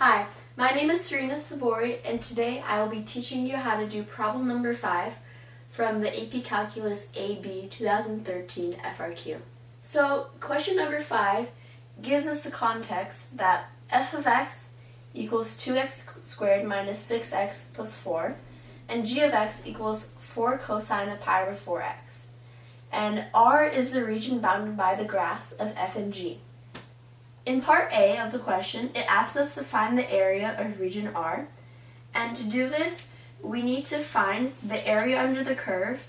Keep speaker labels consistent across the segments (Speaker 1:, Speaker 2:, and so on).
Speaker 1: Hi, my name is Serena Sabori, and today I will be teaching you how to do problem number 5 from the AP Calculus AB 2013 FRQ. So, question number 5 gives us the context that f of x equals 2x squared minus 6x plus 4, and g of x equals 4 cosine of pi over 4x. And R is the region bounded by the graphs of f and g. In part A of the question, it asks us to find the area of region R, and to do this, we need to find the area under the curve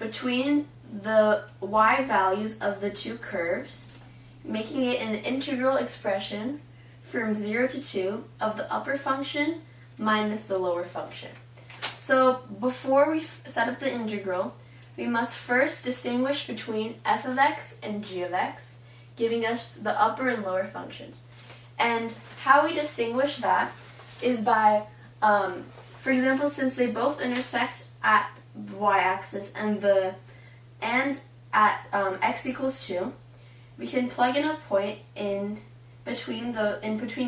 Speaker 1: between the y values of the two curves, making it an integral expression from 0 to 2 of the upper function minus the lower function. So before we set up the integral, we must first distinguish between f of x and g of x, giving us the upper and lower functions. And how we distinguish that is by, for example, since they both intersect at the y-axis and at x equals 2, we can plug in a point in between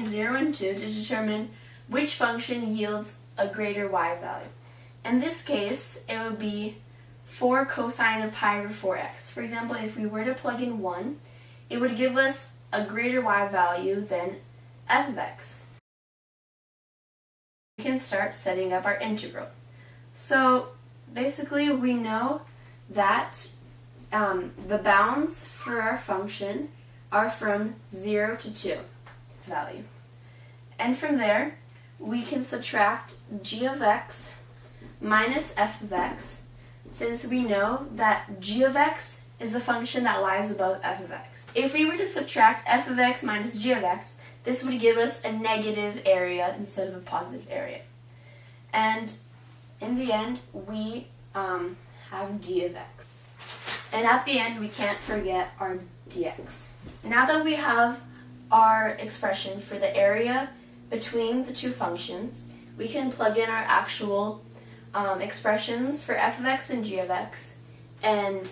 Speaker 1: 0 and 2 to determine which function yields a greater y value. In this case, it would be 4 cosine of pi over 4x. For example, if we were to plug in 1, it would give us a greater y value than f of x. We can start setting up our integral. So basically we know that the bounds for our function are from 0 to 2 value. And from there we can subtract g of x minus f of x, since we know that g of x is a function that lies above f of x. If we were to subtract f of x minus g of x, this would give us a negative area instead of a positive area. And in the end, we have d of x. And at the end, we can't forget our dx. Now that we have our expression for the area between the two functions, we can plug in our actual expressions for f of x and g of x and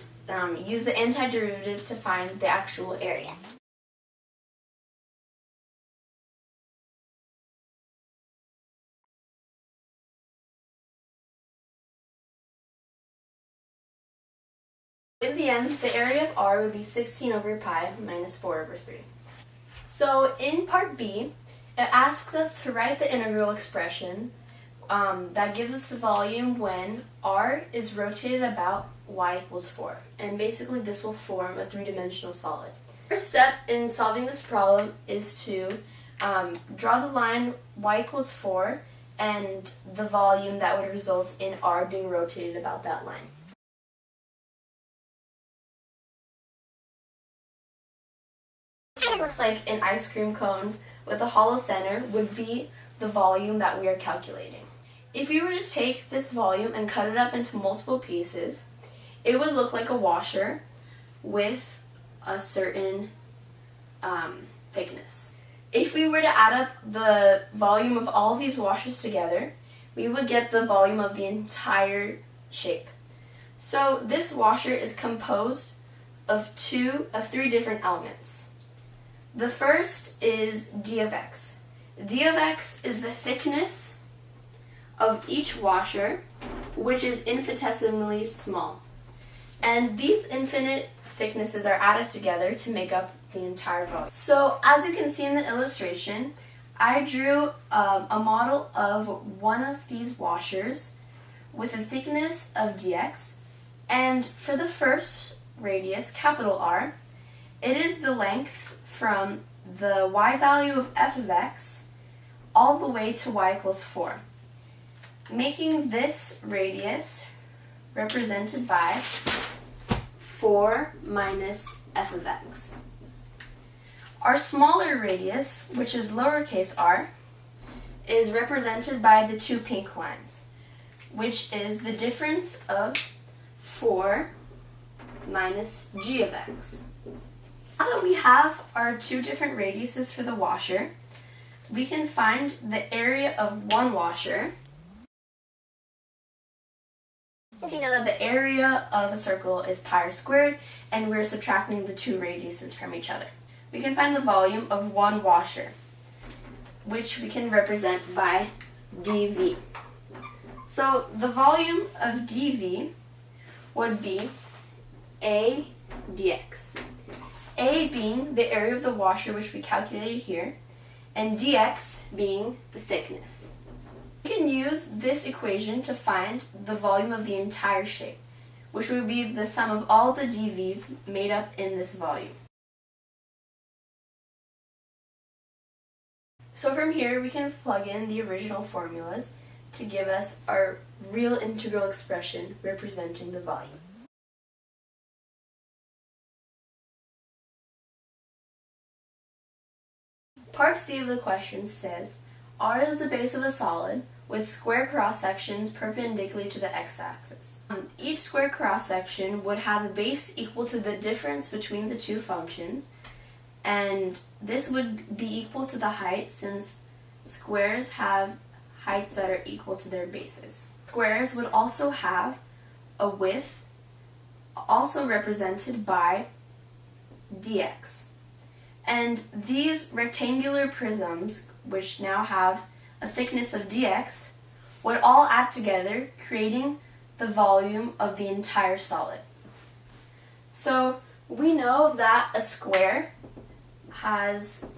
Speaker 1: use the antiderivative to find the actual area. In the end, the area of R would be 16 over pi minus 4 over 3. So in part B, it asks us to write the integral expression that gives us the volume when R is rotated about y equals 4. And basically this will form a three-dimensional solid. First step in solving this problem is to draw the line y equals 4 and the volume that would result in R being rotated about that line. It kind of looks like an ice cream cone with a hollow center would be the volume that we are calculating. If we were to take this volume and cut it up into multiple pieces, it would look like a washer with a certain thickness. If we were to add up the volume of all of these washers together, we would get the volume of the entire shape. So this washer is composed of three different elements. The first is d of x. d of x is the thickness of each washer, which is infinitesimally small. And these infinite thicknesses are added together to make up the entire volume. So as you can see in the illustration, I drew a model of one of these washers with a thickness of dx, and for the first radius, capital R, it is the length from the y value of f of x all the way to y equals 4, making this radius represented by 4 minus f of x. Our smaller radius, which is lowercase r, is represented by the two pink lines, which is the difference of 4 minus g of x. Now that we have our two different radiuses for the washer, we can find the area of one washer. Since we know that the area of a circle is pi r squared, and we're subtracting the two radiuses from each other, we can find the volume of one washer. which we can represent by dV. So the volume of dV would be A dx. A being the area of the washer, which we calculated here, and dx being the thickness. We can use this equation to find the volume of the entire shape, which would be the sum of all the dV's made up in this volume. So from here, we can plug in the original formulas to give us our real integral expression representing the volume. Part C of the question says, R is the base of a solid with square cross-sections perpendicular to the x-axis. Each square cross-section would have a base equal to the difference between the two functions, and this would be equal to the height since squares have heights that are equal to their bases. Squares would also have a width, also represented by dx. And these rectangular prisms, which now have a thickness of dx, would all add together, creating the volume of the entire solid. So we know that a square has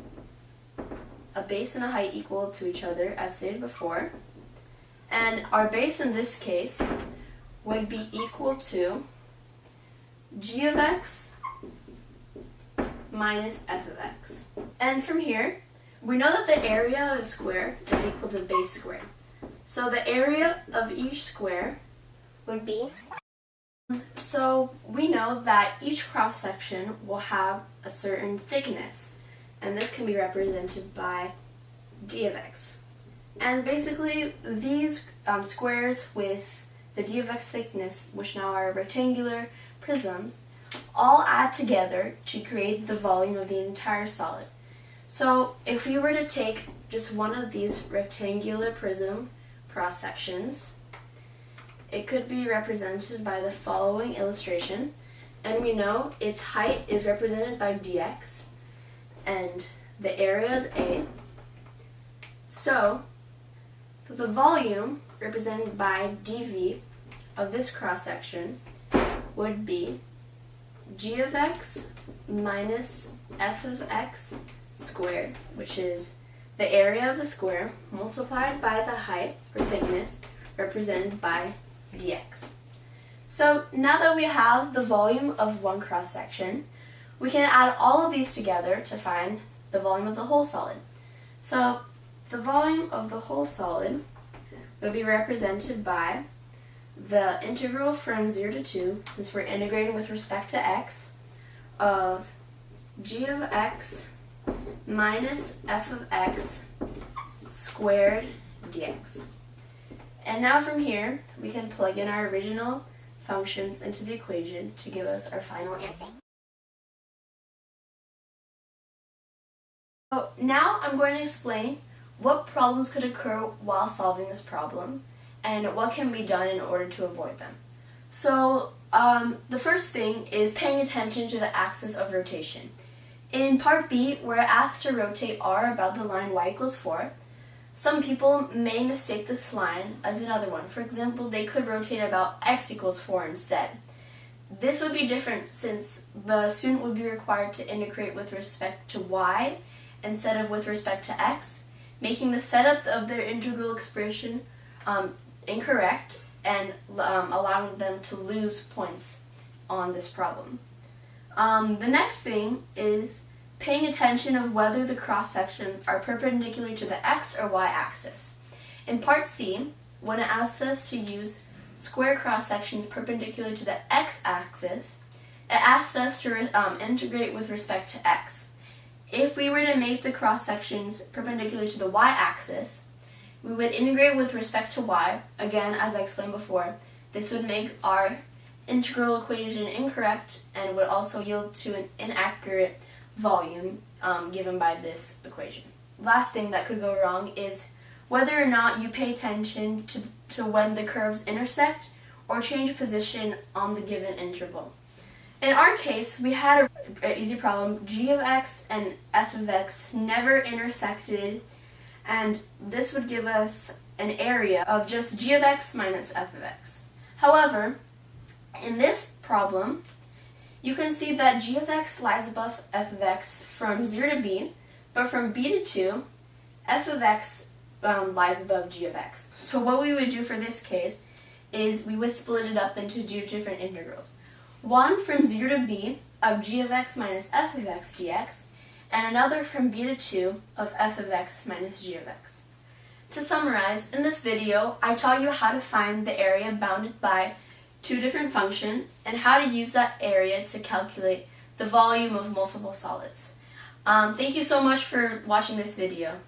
Speaker 1: a base and a height equal to each other, as stated before, and our base in this case would be equal to g of x minus f of x. And from here, we know that the area of a square is equal to base squared. So the area of each square would be, so we know that each cross-section will have a certain thickness, and this can be represented by d of x. And basically, these squares with the d of x thickness, which now are rectangular prisms, all add together to create the volume of the entire solid. So if we were to take just one of these rectangular prism cross-sections, it could be represented by the following illustration, and we know its height is represented by dx, and the area is A. So the volume represented by dV of this cross-section would be g of x minus f of x squared, which is the area of the square multiplied by the height or thickness represented by dx. So now that we have the volume of one cross-section, we can add all of these together to find the volume of the whole solid. So the volume of the whole solid will be represented by the integral from 0 to 2, since we're integrating with respect to x, of g of x minus f of x squared dx. And now from here, we can plug in our original functions into the equation to give us our final answer. So now I'm going to explain what problems could occur while solving this problem and what can be done in order to avoid them. So the first thing is paying attention to the axis of rotation. In part B, we're asked to rotate r about the line y equals 4. Some people may mistake this line as another one. For example, they could rotate about x equals 4 instead. This would be different since the student would be required to integrate with respect to y instead of with respect to x, making the setup of their integral expression incorrect and allowing them to lose points on this problem. The next thing is paying attention of whether the cross-sections are perpendicular to the x or y axis. In part C, when it asks us to use square cross-sections perpendicular to the x-axis, it asks us to integrate with respect to x. If we were to make the cross-sections perpendicular to the y-axis, we would integrate with respect to y. Again, as I explained before, this would make our integral equation incorrect and would also yield to an inaccurate volume given by this equation. Last thing that could go wrong is whether or not you pay attention to when the curves intersect or change position on the given interval. In our case, we had an easy problem. G of x and f of x never intersected and this would give us an area of just g of x minus f of x. However, in this problem, you can see that g of x lies above f of x from 0 to b, but from b to 2, f of x lies above g of x. So what we would do for this case is we would split it up into two different integrals. One from 0 to b of g of x minus f of x dx, and another from b to 2 of f of x minus g of x. To summarize, in this video, I taught you how to find the area bounded by two different functions and how to use that area to calculate the volume of multiple solids. Thank you so much for watching this video.